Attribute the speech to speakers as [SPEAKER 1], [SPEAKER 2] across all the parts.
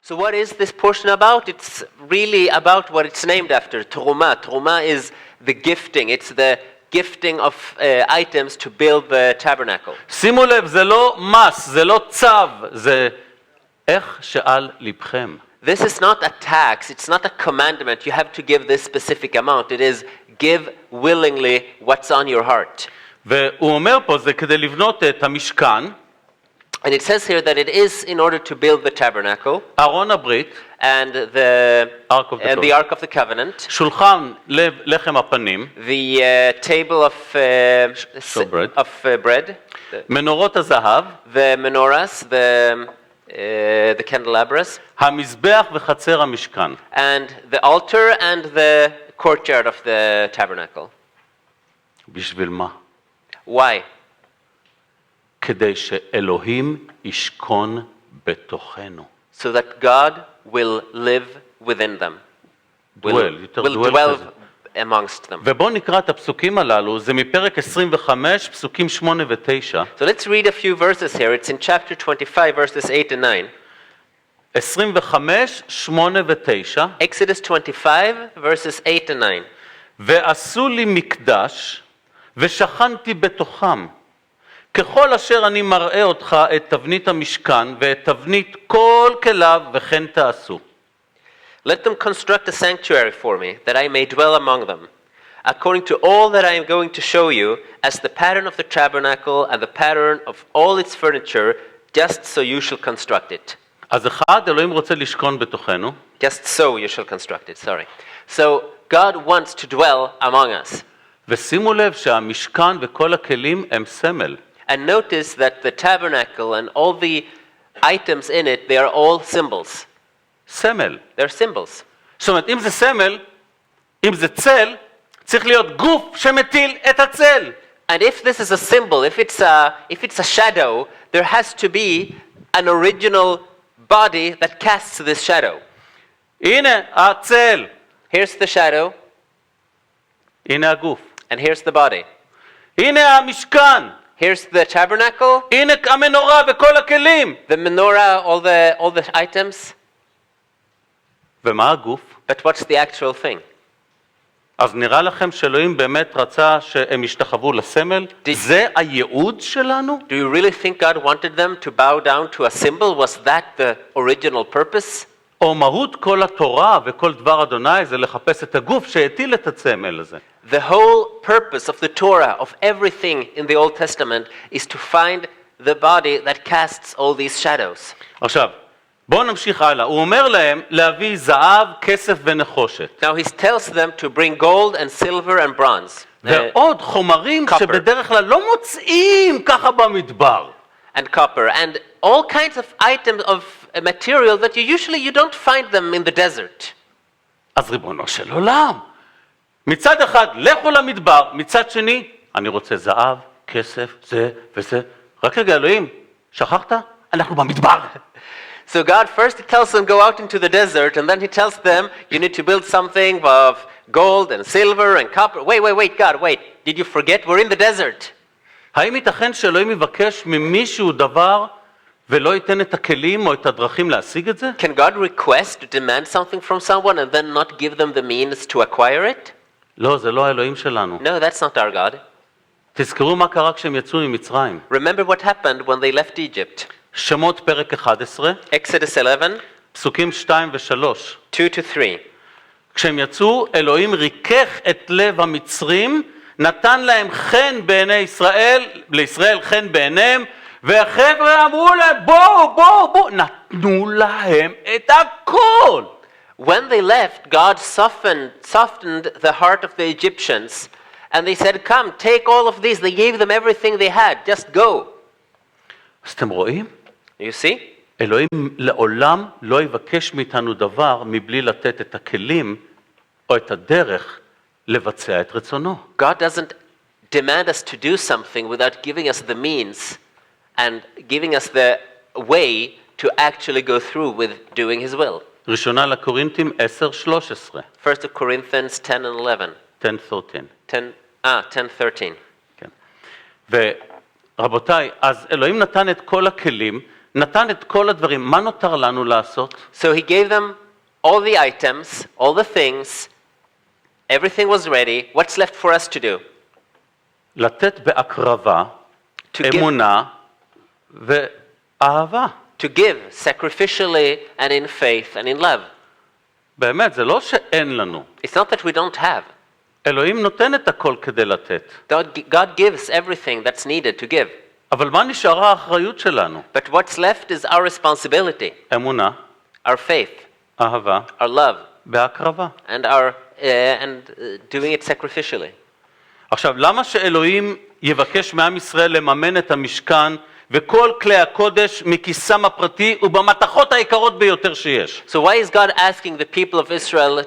[SPEAKER 1] So what is this portion about? It's really about what it's named after, Terumah. Terumah is the gifting. It's the gifting of items to build the tabernacle.
[SPEAKER 2] שימו לב, זה לא מס, זה לא צו, זה איך שעל לבכם.
[SPEAKER 1] This is not a tax, it's not a commandment. You have to give this specific amount. It is give willingly what's on your heart.
[SPEAKER 2] והוא אומר פה, זה כדי לבנות את המשכן,
[SPEAKER 1] And it says here that it is in order to build the tabernacle
[SPEAKER 2] ארון הברית,
[SPEAKER 1] and the Ark of the Covenant,
[SPEAKER 2] שולחן לחם הפנים,
[SPEAKER 1] the table of bread,
[SPEAKER 2] מנורות הזהב,
[SPEAKER 1] the menorahs, the candelabras,
[SPEAKER 2] המזבח וחצר המשכן.
[SPEAKER 1] and the altar and the courtyard of the tabernacle.
[SPEAKER 2] בשביל מה?
[SPEAKER 1] Why?
[SPEAKER 2] כדי שאלוהים ישכון בתוכנו.
[SPEAKER 1] So that God will live within them. Will dwell amongst them.
[SPEAKER 2] ובואו נקרא את הפסוקים הללו, זה מפרק 25, פסוקים 8 ו-9.
[SPEAKER 1] So let's read a few verses here. It's in chapter 25, verses 8 and 9.
[SPEAKER 2] 25, 8 ו-9.
[SPEAKER 1] Exodus 25, verses 8 and 9.
[SPEAKER 2] ועשו לי מקדש, ושכנתי בתוכם. ככל אשר אני מראה אותך את תבנית המשכן ואת תבנית כל כליו וכן תעשו.
[SPEAKER 1] Let them construct a sanctuary for me, that I may dwell among them, according to all that I am going to show you, as the pattern of the tabernacle and the pattern of all its furniture, just so you shall construct it.
[SPEAKER 2] אז אחד, אלוהים רוצה לשכון בתוכנו.
[SPEAKER 1] Just so you shall construct it, sorry. So God wants to dwell among us.
[SPEAKER 2] ושימו לב שהמשכן וכל הכלים הם סמל.
[SPEAKER 1] And notice that the tabernacle and all the items in it, they are all symbols.
[SPEAKER 2] סמל.
[SPEAKER 1] They're symbols.
[SPEAKER 2] זאת אומרת, אם זה סמל, אם זה צל, צריך להיות גוף שמטיל את הצל.
[SPEAKER 1] And if this is a symbol, if it's a shadow, there has to be an original body that casts this shadow.
[SPEAKER 2] הנה הצל.
[SPEAKER 1] Here's the shadow.
[SPEAKER 2] הנה הגוף.
[SPEAKER 1] And here's the body.
[SPEAKER 2] הנה המשכן.
[SPEAKER 1] Here's the tabernacle.
[SPEAKER 2] הנה המנורה וכל הכלים.
[SPEAKER 1] The menorah, all the items.
[SPEAKER 2] ומה הגוף?
[SPEAKER 1] But what's the actual thing?
[SPEAKER 2] אז נראה לכם שאלוהים באמת רצה שהם ישתחוו לסמל? זה הייעוד שלנו?
[SPEAKER 1] Do you really think God wanted them to bow down to a symbol? Was that the original purpose?
[SPEAKER 2] או מהות כל התורה וכל דבר אדוני זה לחפש את הגוף שהטיל את הסמל הזה.
[SPEAKER 1] The whole purpose of the Torah, of everything in the Old Testament, is to find the body that casts all these shadows.
[SPEAKER 2] עכשיו, בואו נמשיך הלאה. הוא אומר להם להביא זהב, כסף ונחושת.
[SPEAKER 1] Now he tells them to bring gold and silver and bronze.
[SPEAKER 2] ועוד חומרים שבדרך כלל לא מוצאים ככה במדבר.
[SPEAKER 1] And copper and all kinds of items of material that you don't find them in the desert.
[SPEAKER 2] אז ריבונו של עולם, מצד אחד לכו למדבר, מצד שני אני רוצה זהב, כסף, זה וזה. רק רגע אלוהים, שכחת? אנחנו במדבר.
[SPEAKER 1] So God first tells them go out into the desert, and then he tells them you need to build something of gold and silver and copper. Wait, God, wait. Did you forget? We're in the desert.
[SPEAKER 2] האם ייתכן שאלוהים יבקש ממישהו דבר ולא ייתן את הכלים או את הדרכים להשיג את זה?
[SPEAKER 1] Can God request to demand something from someone and then not give them the means to acquire it?
[SPEAKER 2] לא, זה לא האלוהים שלנו.
[SPEAKER 1] No, that's not our God.
[SPEAKER 2] תזכרו מה קרה כשהם יצאו ממצרים.
[SPEAKER 1] Remember what happened when they left Egypt.
[SPEAKER 2] שמות פרק 11.
[SPEAKER 1] Exodus 11.
[SPEAKER 2] פסוקים 2 ו-3.
[SPEAKER 1] 2-3.
[SPEAKER 2] כשהם יצאו, אלוהים ריכך את לב המצרים, נתן להם חן בעיני ישראל, לישראל חן בעיניהם, והחבר'ה אמרו להם, בואו, נתנו להם את הכל.
[SPEAKER 1] When they left, God softened the heart of the Egyptians, and they said, come, take all of these. They gave them everything they had. Just go.
[SPEAKER 2] אז אתם רואים?
[SPEAKER 1] You see?
[SPEAKER 2] אלוהים לעולם לא יבקש מאיתנו דבר מבלי לתת את הכלים או את הדרך לבצע את רצונו.
[SPEAKER 1] God doesn't demand us to do something without giving us the means and giving us the way to actually go through with doing his will.
[SPEAKER 2] ראשונה לקורינתים 10:13.
[SPEAKER 1] 1 Corinthians 10 and 11.
[SPEAKER 2] 10:13.
[SPEAKER 1] 10:13.
[SPEAKER 2] כן. ורבותיי, אז אלוהים נתן את כל הכלים, נתן את כל הדברים, מה נותר לנו לעשות?
[SPEAKER 1] So he gave them all the items, all the things, everything was ready. What's left for us to do?
[SPEAKER 2] לתת בהקרבה,
[SPEAKER 1] To give,
[SPEAKER 2] אמונה ואהבה.
[SPEAKER 1] to give sacrificially and in faith and in love.
[SPEAKER 2] באמת, זה לא שאין לנו.
[SPEAKER 1] It's not that we don't have.
[SPEAKER 2] אלוהים נותן את הכל כדי לתת.
[SPEAKER 1] God gives everything that's needed to give.
[SPEAKER 2] אבל מה נשארה האחריות שלנו?
[SPEAKER 1] But what's left is our responsibility,
[SPEAKER 2] אמונה,
[SPEAKER 1] our faith,
[SPEAKER 2] אהבה,
[SPEAKER 1] our love,
[SPEAKER 2] בהקרבה.
[SPEAKER 1] and doing it sacrificially.
[SPEAKER 2] עכשיו, למה שאלוהים יבקש מעם ישראל לממן את המשכן וכל כלי הקודש מכיסם הפרטי ובמתכות היקרות ביותר שיש?
[SPEAKER 1] So why is God asking the people of Israel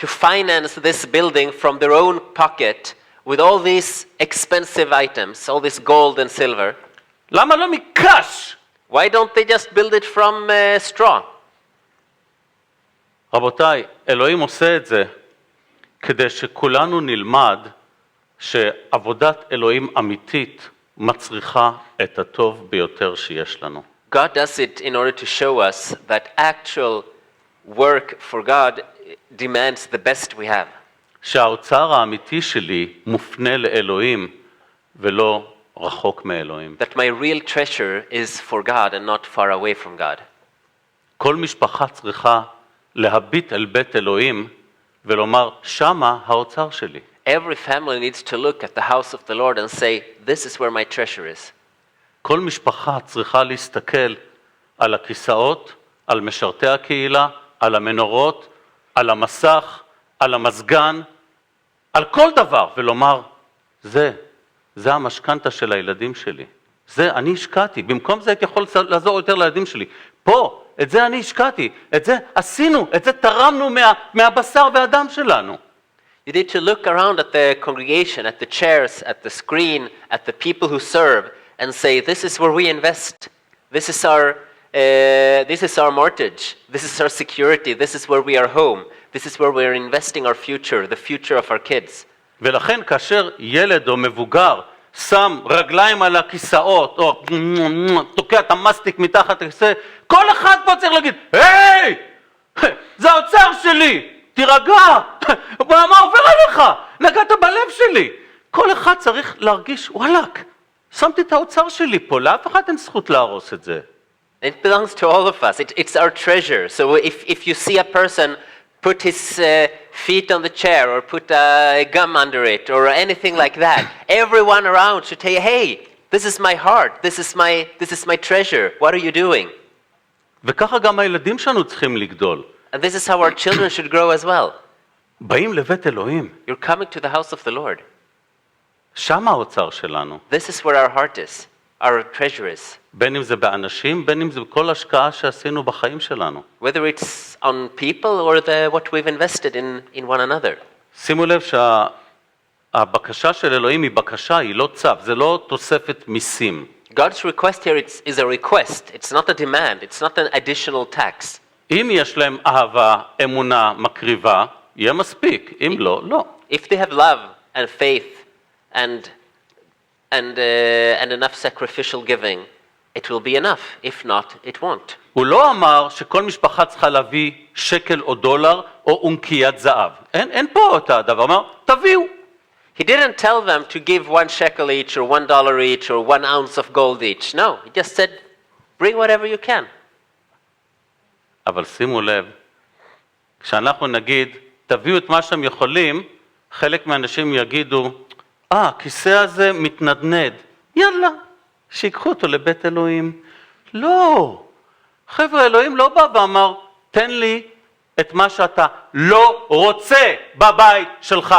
[SPEAKER 1] to finance this building from their own pocket with all these expensive items, all this gold and silver?
[SPEAKER 2] למה לא מקש?
[SPEAKER 1] Why don't they just build it from straw?
[SPEAKER 2] רבותיי, אלוהים עושה את זה כדי שכולנו נלמד שעבודת אלוהים אמיתית מצריכה את הטוב ביותר שיש לנו.
[SPEAKER 1] God does it in order to show us that actual work for God demands the best we have.
[SPEAKER 2] שהאוצר האמיתי שלי מופנה לאלוהים ולא רחוק מאלוהים.
[SPEAKER 1] That my real treasure is for God and not far away from God.
[SPEAKER 2] כל משפחה צריכה להביט אל בית אלוהים ולומר, שמה האוצר שלי.
[SPEAKER 1] Every family needs to look at the house of the Lord and say, this is where my treasure is.
[SPEAKER 2] כל משפחה צריכה להסתכל על הכיסאות, על משרתי הקהילה, על המנורות, על המסך, על המזגן, על כל דבר, ולומר, זה המשכנתה של הילדים שלי. זה אני השקעתי. במקום זה הייתי יכול לעזור יותר לילדים שלי. פה, את זה אני השקעתי. את זה עשינו. את זה תרמנו מהבשר והדם שלנו.
[SPEAKER 1] You need to look around at the congregation, at the chairs, at the screen, at the people who serve, and say, this is where we invest. This is our mortgage. This is our security. This is where we are home. This is where we are investing our future, the future of our kids.
[SPEAKER 2] ולכן כאשר ילד או מבוגר שם רגליים על הכיסאות, או תוקע את המסטיק מתחת לכיסא, כל אחד פה צריך להגיד, היי! זה האוצר שלי! תירגע! מה עובר עליך? נגעת בלב שלי! כל אחד צריך להרגיש, וואלק, שמתי את האוצר שלי פה, לאף אחד אין זכות להרוס את זה.
[SPEAKER 1] It belongs to all of us. It's our treasure. So if you see a person put his feet on the chair or put a gum under it or anything like that, everyone around should say, hey, this is my heart. This is my treasure. What are you doing?
[SPEAKER 2] וככה גם הילדים שלנו צריכים לגדול.
[SPEAKER 1] And this is how our children should grow as well.
[SPEAKER 2] באים לבית אלוהים.
[SPEAKER 1] You're coming to the house of the Lord.
[SPEAKER 2] שם האוצר שלנו.
[SPEAKER 1] This is where our heart is, our treasure is.
[SPEAKER 2] בין אם זה באנשים, בין אם זה בכל השקעה שעשינו בחיים שלנו.
[SPEAKER 1] Whether it's on people or what we've invested in one another.
[SPEAKER 2] שימו לב שהבקשה של אלוהים היא בקשה, היא לא צו, זה לא תוספת מיסים.
[SPEAKER 1] God's request here is a request. It's not a demand. It's not an additional tax.
[SPEAKER 2] אם יש להם אהבה, אמונה, מקריבה, יהיה מספיק. אם לא, לא.
[SPEAKER 1] If they have love and faith and enough sacrificial giving, it will be enough. If not, it won't.
[SPEAKER 2] הוא לא אמר שכל משפחה צריכה להביא שקל או דולר או אונקיית זהב. אין פה את הדבר, אמר, תביאו.
[SPEAKER 1] He didn't tell them to give 1 shekel each or $1 each or 1 ounce of gold each. No, he just said, bring whatever you can.
[SPEAKER 2] אבל שימו לב, כשאנחנו נגיד, תביאו את מה שהם יכולים, חלק מהאנשים יגידו, הכיסא הזה מתנדנד, יאללה, שיקחו אותו לבית אלוהים. לא, חבר'ה, אלוהים לא בא ואמר, תן לי את מה שאתה לא רוצה בבית שלך.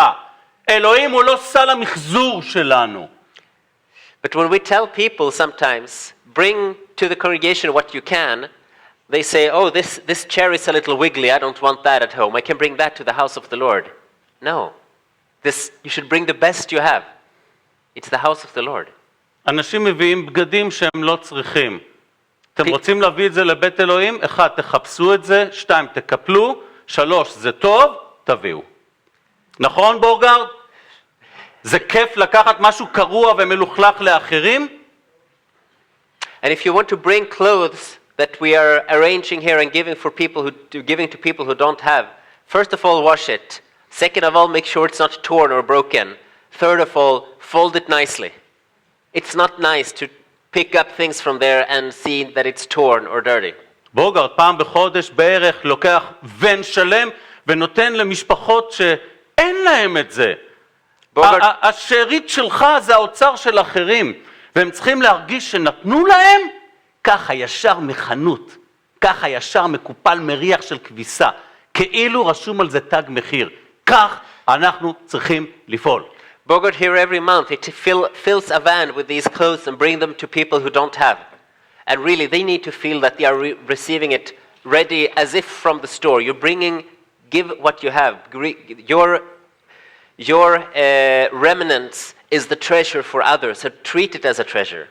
[SPEAKER 2] אלוהים הוא לא סל המחזור שלנו.
[SPEAKER 1] But when we tell people sometimes, bring to the congregation what you can, they say, oh, this chair is a little wiggly, I don't want that at home. I can bring that to the house of the Lord. No. You should bring the best you have. It's the house of the Lord.
[SPEAKER 2] אנשים מביאים בגדים שהם לא צריכים. אתם רוצים להביא את זה לבית אלוהים? 1, תחפשו את זה, 2, תקפלו, 3, זה טוב, תביאו. נכון, בורגרד? זה כיף לקחת משהו קרוע ומלוכלך לאחרים?
[SPEAKER 1] And if you want to bring clothes that we are arranging here and giving to people who don't have, first of all, wash it. Second of all, make sure it's not torn or broken. Third of all, fold it nicely. It's not nice to pick up things from there and see that it's torn or dirty.
[SPEAKER 2] בוגרד פעם בחודש בערך לוקח ון שלם ונותן למשפחות שאין להם את זה. השארית שלך זה האוצר של אחרים, והם צריכים להרגיש שנתנו להם, ככה ישר מחנות, ככה ישר מקופל מריח של כביסה, כאילו רשום על זה תג מחיר. כך אנחנו צריכים לפעול.
[SPEAKER 1] Bogart here every month, it fills a van with these clothes and bring them to people who don't have. And really, they need to feel that they are receiving it ready as if from the store. You're bringing, give what you have. Your remnants is the treasure for others, so treat it as a treasure.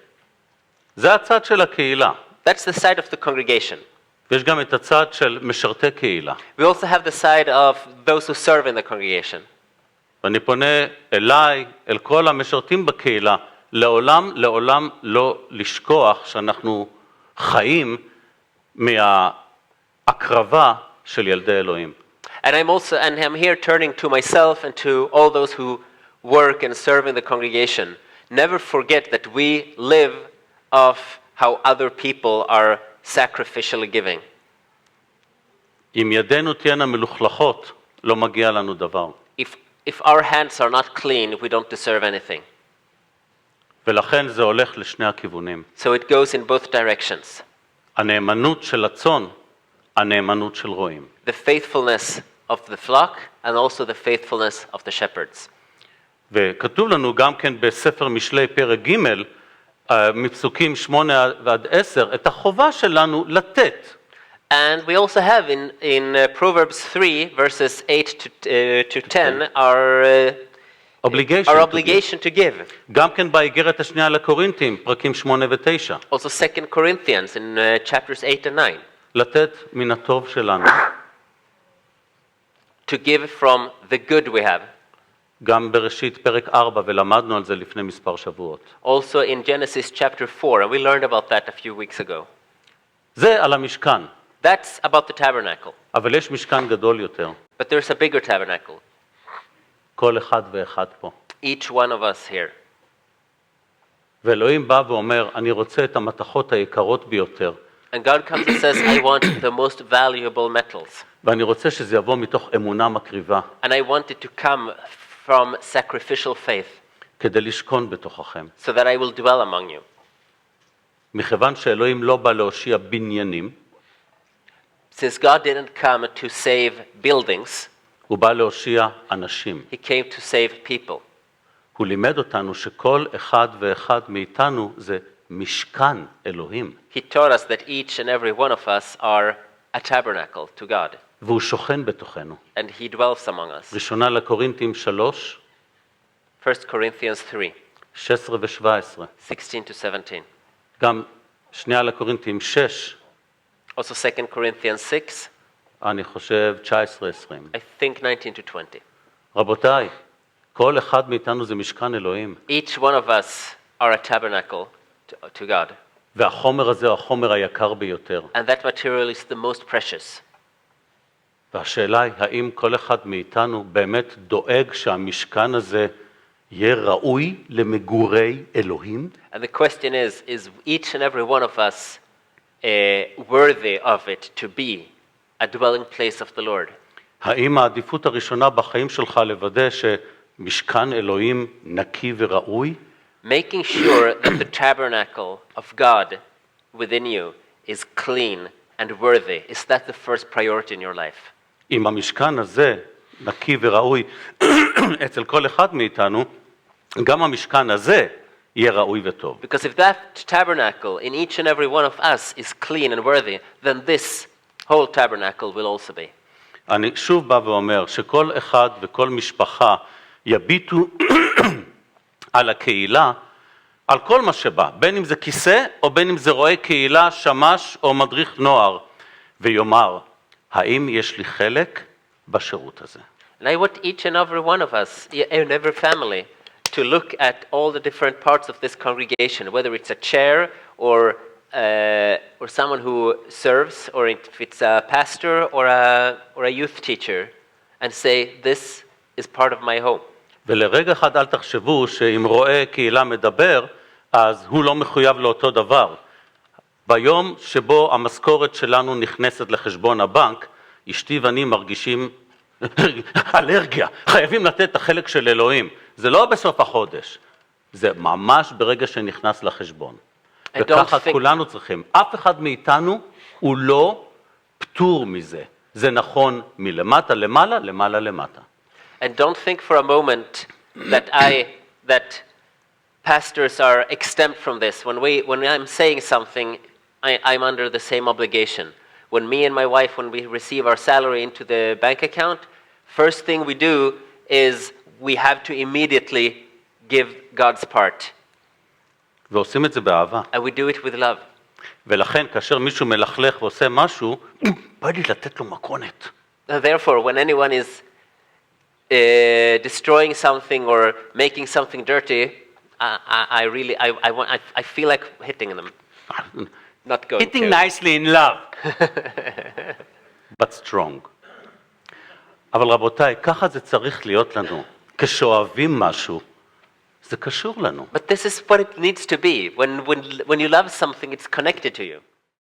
[SPEAKER 2] זה הצד של הקהילה.
[SPEAKER 1] That's the side of the congregation.
[SPEAKER 2] ויש גם את הצד של משרתי קהילה.
[SPEAKER 1] We also have the side of those who serve in the congregation.
[SPEAKER 2] ואני פונה אליי, אל כל המשרתים בקהילה, לעולם לא לשכוח שאנחנו חיים מההקרבה של ילדי אלוהים.
[SPEAKER 1] And I'm here turning to myself and to all those who work and serve in the congregation. Never forget that we live off how other people are sacrificially giving.
[SPEAKER 2] אם ידינו תהיינה מלוכלכות, לא מגיע לנו דבר.
[SPEAKER 1] If our hands are not clean, we don't deserve anything.
[SPEAKER 2] ולכן זה הולך לשני הכיוונים.
[SPEAKER 1] So it goes in both directions.
[SPEAKER 2] הנאמנות של הצאן, הנאמנות של רועים.
[SPEAKER 1] The faithfulness of the flock and also the faithfulness of the shepherds.
[SPEAKER 2] וכתוב לנו גם כן בספר משלי פרק ג' מפסוקים 8 ועד 10 את החובה שלנו לתת.
[SPEAKER 1] And we also have in Proverbs 3 verses 8 to 10 our obligation to give.
[SPEAKER 2] גם כן באיגרת השנייה לקורינתים, פרקים 8 ו-9.
[SPEAKER 1] Also 2 Corinthians in chapters 8 and 9.
[SPEAKER 2] לתת מן הטוב שלנו.
[SPEAKER 1] To give from the good we have.
[SPEAKER 2] גם בראשית פרק 4, ולמדנו על זה לפני מספר שבועות.
[SPEAKER 1] Also in Genesis chapter 4, and we learned about that a few weeks ago.
[SPEAKER 2] זה על המשכן.
[SPEAKER 1] That's about the tabernacle.
[SPEAKER 2] אבל יש משכן גדול יותר.
[SPEAKER 1] But there's a bigger tabernacle.
[SPEAKER 2] כל אחד ואחד פה.
[SPEAKER 1] Each one of us here.
[SPEAKER 2] ואלוהים בא ואומר, אני רוצה את המתכות היקרות ביותר.
[SPEAKER 1] And God comes and says, I want the most valuable metals.
[SPEAKER 2] ואני רוצה שזה יבוא מתוך אמונה מקריבה.
[SPEAKER 1] And I want it to come from sacrificial faith.
[SPEAKER 2] כדי לשכון בתוככם.
[SPEAKER 1] So that I will dwell among you.
[SPEAKER 2] מכיוון שאלוהים לא בא להושיע בניינים.
[SPEAKER 1] Since God didn't come to save buildings.
[SPEAKER 2] הוא בא להושיע אנשים.
[SPEAKER 1] He came to save people.
[SPEAKER 2] הוא לימד אותנו שכל אחד ואחד מאיתנו זה משכן אלוהים.
[SPEAKER 1] He taught us that each and every one of us are a tabernacle to God.
[SPEAKER 2] והוא שוכן בתוכנו.
[SPEAKER 1] And he dwells among us.
[SPEAKER 2] ראשונה לקורינתים 3.
[SPEAKER 1] 1 Corinthians 3.
[SPEAKER 2] 16 ו-17.
[SPEAKER 1] 16 to 17.
[SPEAKER 2] גם שנייה לקורינתים 6.
[SPEAKER 1] Also 2 Corinthians 6.
[SPEAKER 2] אני חושב 19-20.
[SPEAKER 1] I think 19 to 20.
[SPEAKER 2] רבותיי, כל אחד מאיתנו זה משכן אלוהים.
[SPEAKER 1] Each one of us are a tabernacle to God.
[SPEAKER 2] והחומר הזה הוא החומר היקר ביותר.
[SPEAKER 1] And that material is the most precious.
[SPEAKER 2] והשאלה היא, האם כל אחד מאיתנו באמת דואג שהמשכן הזה יהיה ראוי למגורי אלוהים?
[SPEAKER 1] And the question is each and every one of us worthy of it to be a dwelling place of the Lord?
[SPEAKER 2] האם העדיפות הראשונה בחיים שלך לוודא שמשכן אלוהים נקי וראוי?
[SPEAKER 1] Making sure that the tabernacle of God within you is clean and worthy, is that the first priority in your life?
[SPEAKER 2] אם המשכן הזה נקי וראוי אצל כל אחד מאיתנו, גם המשכן הזה יהיה ראוי וטוב.
[SPEAKER 1] Because if that tabernacle in each and every one of us is clean and worthy, then this whole tabernacle will also be.
[SPEAKER 2] אני שוב בא ואומר שכל אחד וכל משפחה יביטו על הקהילה, על כל מה שבא, בין אם זה כיסא או בין אם זה רואה קהילה, שמש או מדריך נוער, ויאמר, האם יש לי חלק בשירות הזה?
[SPEAKER 1] And I want each and every one of us, in every family, to look at all the different parts of this congregation, whether it's a chair or or someone who serves, or if it's a pastor or a youth teacher, and say, this is part of my home.
[SPEAKER 2] ולרגע אחד אל תחשבו שאם רואה קהילה מדבר, אז הוא לא מחויב לאותו דבר. ביום שבו המשכורת שלנו נכנסת לחשבון הבנק, אשתי ואני מרגישים אלרגיה, חייבים לתת את החלק של אלוהים. זה לא בסוף החודש, זה ממש ברגע שנכנס לחשבון. וככה כולנו צריכים. אף אחד מאיתנו הוא לא פטור מזה. זה נכון מלמטה למעלה, למעלה למטה.
[SPEAKER 1] And don't think for a moment that pastors are exempt from this. When I'm saying something, I'm under the same obligation. When me and my wife, when we receive our salary into the bank account, first thing we do is we have to immediately give God's part.
[SPEAKER 2] ועושים את זה באהבה.
[SPEAKER 1] And we do it with love.
[SPEAKER 2] ולכן כאשר מישהו מלכלך ועושה משהו, בא לי לתת לו מכונת.
[SPEAKER 1] Therefore, when anyone is destroying something or making something dirty, I feel like hitting them. Not going
[SPEAKER 2] Hitting
[SPEAKER 1] to.
[SPEAKER 2] nicely in love. But strong. אבל רבותיי, ככה זה צריך להיות לנו. כשאוהבים משהו, זה קשור לנו.
[SPEAKER 1] But this is what it needs to be. When you love something, it's connected to you.